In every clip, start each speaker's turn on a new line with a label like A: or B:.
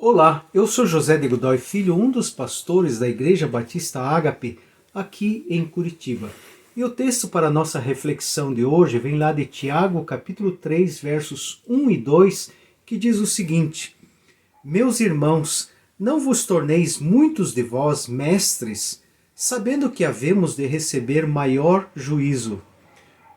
A: Olá, eu sou José de Godoy Filho, um dos pastores da Igreja Batista Ágape, aqui em Curitiba. E o texto para a nossa reflexão de hoje vem lá de Tiago, capítulo 3, versos 1 e 2, que diz o seguinte: Meus irmãos, não vos torneis muitos de vós mestres, sabendo que havemos de receber maior juízo.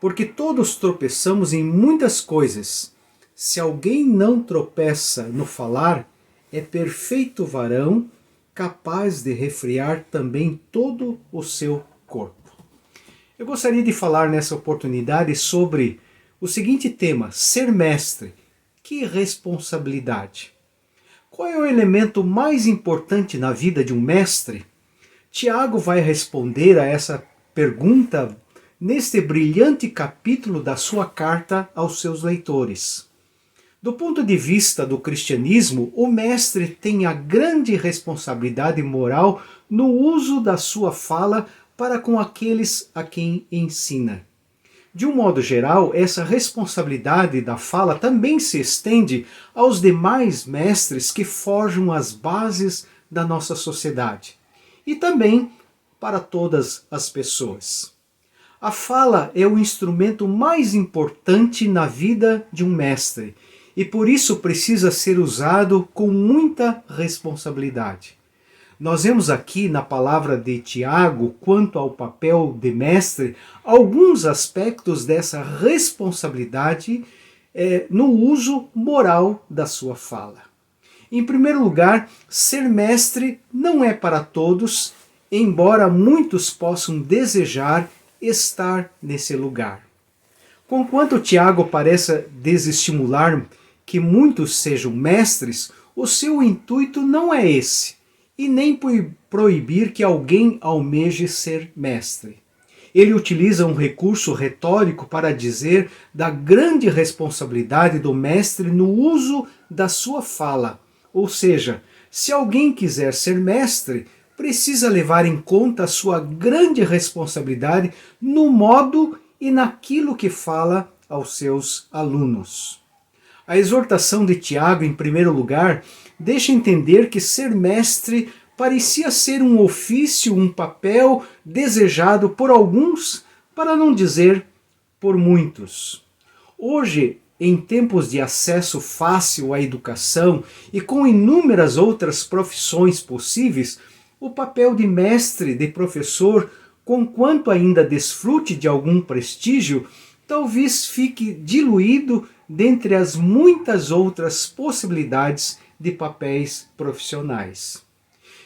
A: Porque todos tropeçamos em muitas coisas. Se alguém não tropeça no falar, é perfeito varão, capaz de refrear também todo o seu corpo. Eu gostaria de falar nessa oportunidade sobre o seguinte tema: ser mestre. Que responsabilidade! Qual é o elemento mais importante na vida de um mestre? Tiago vai responder a essa pergunta neste brilhante capítulo da sua carta aos seus leitores. Do ponto de vista do cristianismo, o mestre tem a grande responsabilidade moral no uso da sua fala para com aqueles a quem ensina. De um modo geral, essa responsabilidade da fala também se estende aos demais mestres que forjam as bases da nossa sociedade, e também para todas as pessoas. A fala é o instrumento mais importante na vida de um mestre, e por isso precisa ser usado com muita responsabilidade. Nós vemos aqui na palavra de Tiago, quanto ao papel de mestre, alguns aspectos dessa responsabilidade no uso moral da sua fala. Em primeiro lugar, ser mestre não é para todos, embora muitos possam desejar estar nesse lugar. Conquanto Tiago pareça desestimular que muitos sejam mestres, o seu intuito não é esse, e nem proibir que alguém almeje ser mestre. Ele utiliza um recurso retórico para dizer da grande responsabilidade do mestre no uso da sua fala. Ou seja, se alguém quiser ser mestre, precisa levar em conta a sua grande responsabilidade no modo e naquilo que fala aos seus alunos. A exortação de Tiago, em primeiro lugar, deixa entender que ser mestre parecia ser um ofício, um papel desejado por alguns, para não dizer por muitos. Hoje, em tempos de acesso fácil à educação e com inúmeras outras profissões possíveis, o papel de mestre, de professor, conquanto ainda desfrute de algum prestígio, talvez fique diluído dentre as muitas outras possibilidades de papéis profissionais.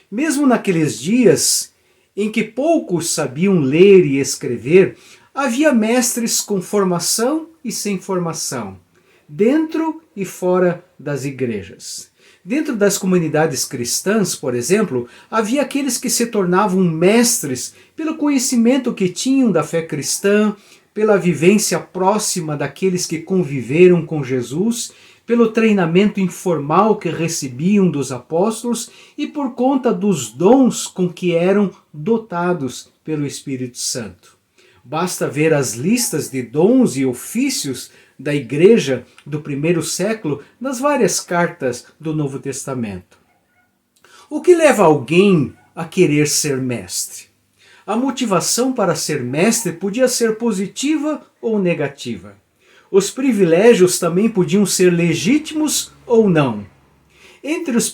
A: Mesmo naqueles dias em que poucos sabiam ler e escrever, havia mestres com formação e sem formação, dentro e fora das igrejas. Dentro das comunidades cristãs, por exemplo, havia aqueles que se tornavam mestres pelo conhecimento que tinham da fé cristã, pela vivência próxima daqueles que conviveram com Jesus, pelo treinamento informal que recebiam dos apóstolos e por conta dos dons com que eram dotados pelo Espírito Santo. Basta ver as listas de dons e ofícios da igreja do primeiro século nas várias cartas do Novo Testamento. O que leva alguém a querer ser mestre? A motivação para ser mestre podia ser positiva ou negativa. Os privilégios também podiam ser legítimos ou não. Entre os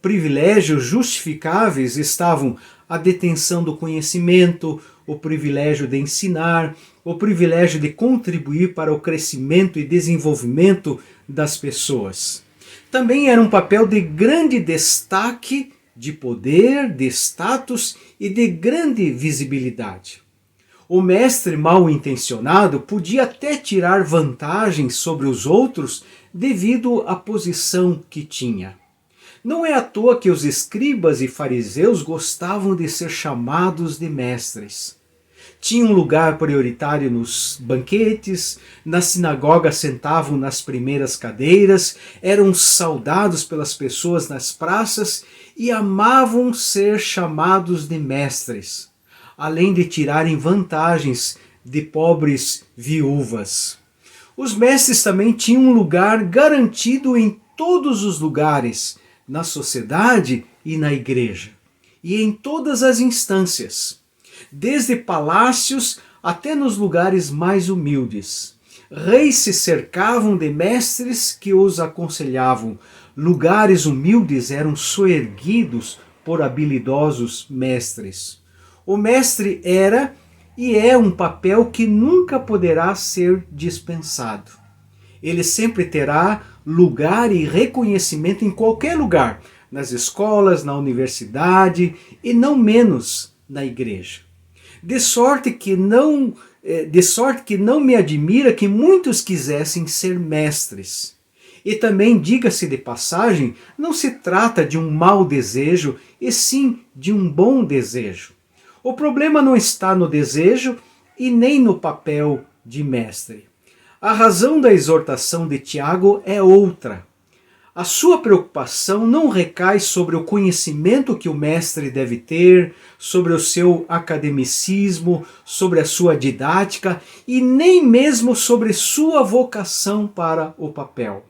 A: privilégios justificáveis estavam a detenção do conhecimento, o privilégio de ensinar, o privilégio de contribuir para o crescimento e desenvolvimento das pessoas. Também era um papel de grande destaque, de poder, de status e de grande visibilidade. O mestre mal intencionado podia até tirar vantagens sobre os outros devido à posição que tinha. Não é à toa que os escribas e fariseus gostavam de ser chamados de mestres. Tinham lugar prioritário nos banquetes, na sinagoga sentavam nas primeiras cadeiras, eram saudados pelas pessoas nas praças e amavam ser chamados de mestres, além de tirarem vantagens de pobres viúvas. Os mestres também tinham um lugar garantido em todos os lugares, na sociedade e na igreja, e em todas as instâncias, desde palácios até nos lugares mais humildes. Reis se cercavam de mestres que os aconselhavam. Lugares humildes eram soerguidos por habilidosos mestres. O mestre era e é um papel que nunca poderá ser dispensado. Ele sempre terá lugar e reconhecimento em qualquer lugar, nas escolas, na universidade e não menos na igreja. De sorte que não me admira que muitos quisessem ser mestres. E também, diga-se de passagem, não se trata de um mau desejo, e sim de um bom desejo. O problema não está no desejo e nem no papel de mestre. A razão da exortação de Tiago é outra. A sua preocupação não recai sobre o conhecimento que o mestre deve ter, sobre o seu academicismo, sobre a sua didática e nem mesmo sobre sua vocação para o papel.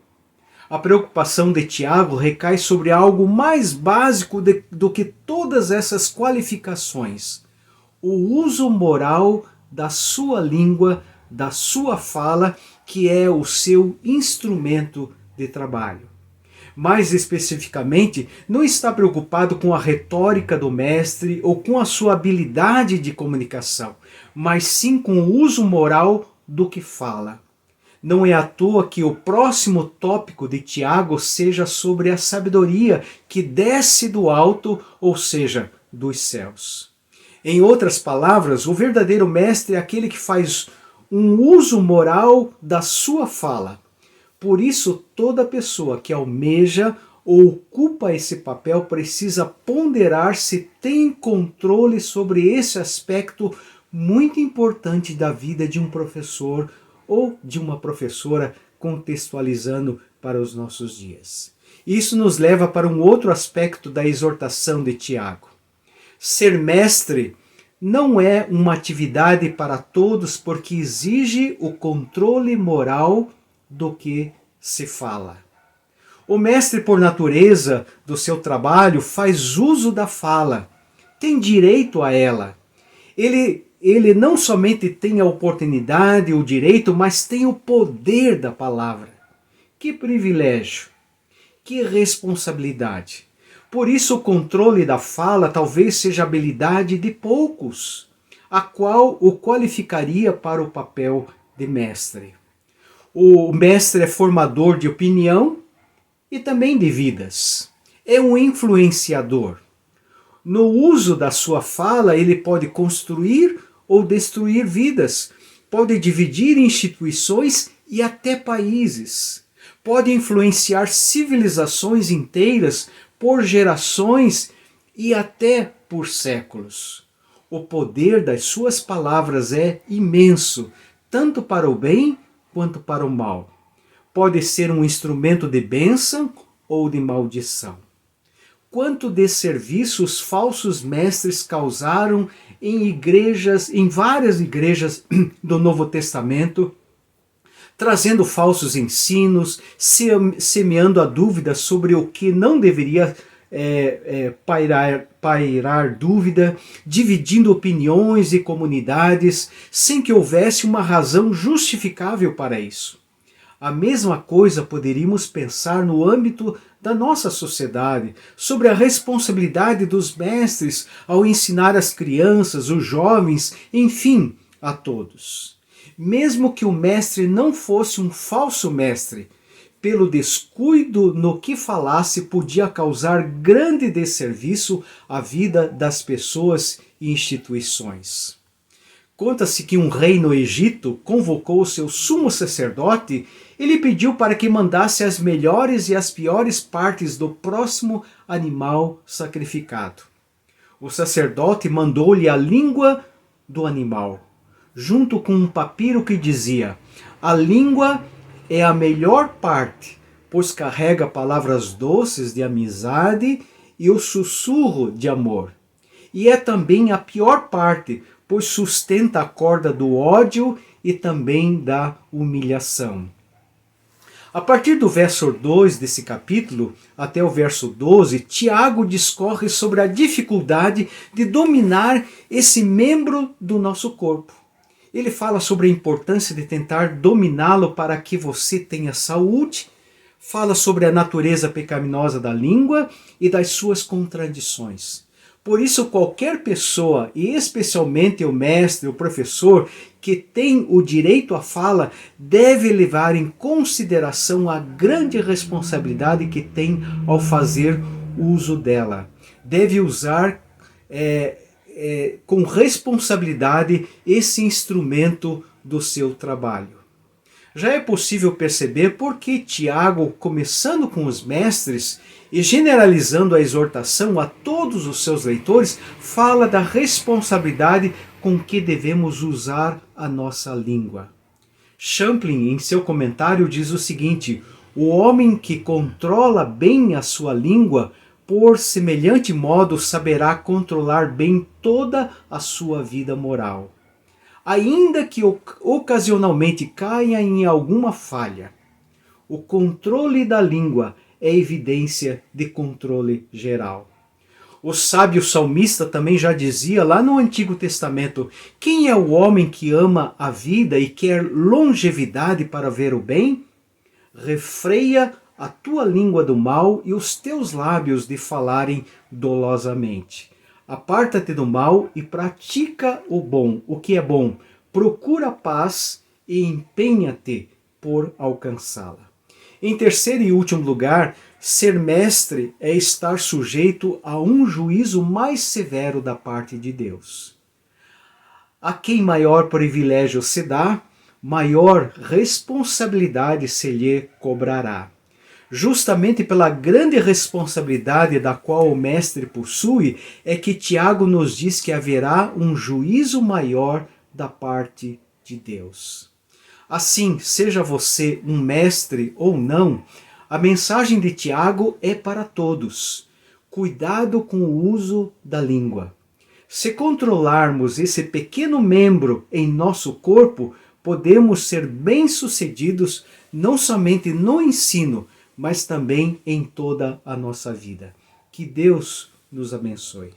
A: A preocupação de Tiago recai sobre algo mais básico do que todas essas qualificações: o uso moral da sua língua, da sua fala, que é o seu instrumento de trabalho. Mais especificamente, não está preocupado com a retórica do mestre ou com a sua habilidade de comunicação, mas sim com o uso moral do que fala. Não é à toa que o próximo tópico de Tiago seja sobre a sabedoria que desce do alto, ou seja, dos céus. Em outras palavras, o verdadeiro mestre é aquele que faz um uso moral da sua fala. Por isso, toda pessoa que almeja ou ocupa esse papel precisa ponderar se tem controle sobre esse aspecto muito importante da vida de um professor ou de uma professora, contextualizando para os nossos dias. Isso nos leva para um outro aspecto da exortação de Tiago. Ser mestre não é uma atividade para todos porque exige o controle moral do que se fala. O mestre, por natureza do seu trabalho, faz uso da fala, tem direito a ela. Ele não somente tem a oportunidade, o direito, mas tem o poder da palavra. Que privilégio, que responsabilidade. Por isso o controle da fala talvez seja a habilidade de poucos, a qual o qualificaria para o papel de mestre. O mestre é formador de opinião e também de vidas. É um influenciador. No uso da sua fala, ele pode construir ou destruir vidas, pode dividir instituições e até países, pode influenciar civilizações inteiras por gerações e até por séculos. O poder das suas palavras é imenso, tanto para o bem quanto para o mal. Pode ser um instrumento de bênção ou de maldição. Quanto desserviço os falsos mestres causaram em várias igrejas do Novo Testamento, trazendo falsos ensinos, semeando a dúvida sobre o que não deveria pairar dúvida, dividindo opiniões e comunidades, sem que houvesse uma razão justificável para isso. A mesma coisa poderíamos pensar no âmbito da nossa sociedade, sobre a responsabilidade dos mestres ao ensinar as crianças, os jovens, enfim, a todos. Mesmo que o mestre não fosse um falso mestre, pelo descuido no que falasse, podia causar grande desserviço à vida das pessoas e instituições. Conta-se que um rei no Egito convocou o seu sumo sacerdote e lhe pediu para que mandasse as melhores e as piores partes do próximo animal sacrificado. O sacerdote mandou-lhe a língua do animal, junto com um papiro que dizia: a língua é a melhor parte, pois carrega palavras doces de amizade e o sussurro de amor. E é também a pior parte, pois sustenta a corda do ódio e também da humilhação. A partir do verso 2 desse capítulo até o verso 12, Tiago discorre sobre a dificuldade de dominar esse membro do nosso corpo. Ele fala sobre a importância de tentar dominá-lo para que você tenha saúde, fala sobre a natureza pecaminosa da língua e das suas contradições. Por isso, qualquer pessoa, e especialmente o mestre, o professor, que tem o direito à fala, deve levar em consideração a grande responsabilidade que tem ao fazer uso dela. Deve usar com responsabilidade esse instrumento do seu trabalho. Já é possível perceber por que Tiago, começando com os mestres e generalizando a exortação a todos os seus leitores, fala da responsabilidade com que devemos usar a nossa língua. Champlin, em seu comentário, diz o seguinte: o homem que controla bem a sua língua, por semelhante modo saberá controlar bem toda a sua vida moral. Ainda que ocasionalmente caia em alguma falha, o controle da língua é evidência de controle geral. O sábio salmista também já dizia lá no Antigo Testamento: quem é o homem que ama a vida e quer longevidade para ver o bem? Refreia a tua língua do mal e os teus lábios de falarem dolosamente. Aparta-te do mal e pratica o bom, o que é bom. Procura a paz e empenha-te por alcançá-la. Em terceiro e último lugar, ser mestre é estar sujeito a um juízo mais severo da parte de Deus. A quem maior privilégio se dá, maior responsabilidade se lhe cobrará. Justamente pela grande responsabilidade da qual o mestre possui, é que Tiago nos diz que haverá um juízo maior da parte de Deus. Assim, seja você um mestre ou não, a mensagem de Tiago é para todos. Cuidado com o uso da língua. Se controlarmos esse pequeno membro em nosso corpo, podemos ser bem-sucedidos não somente no ensino, mas também em toda a nossa vida. Que Deus nos abençoe.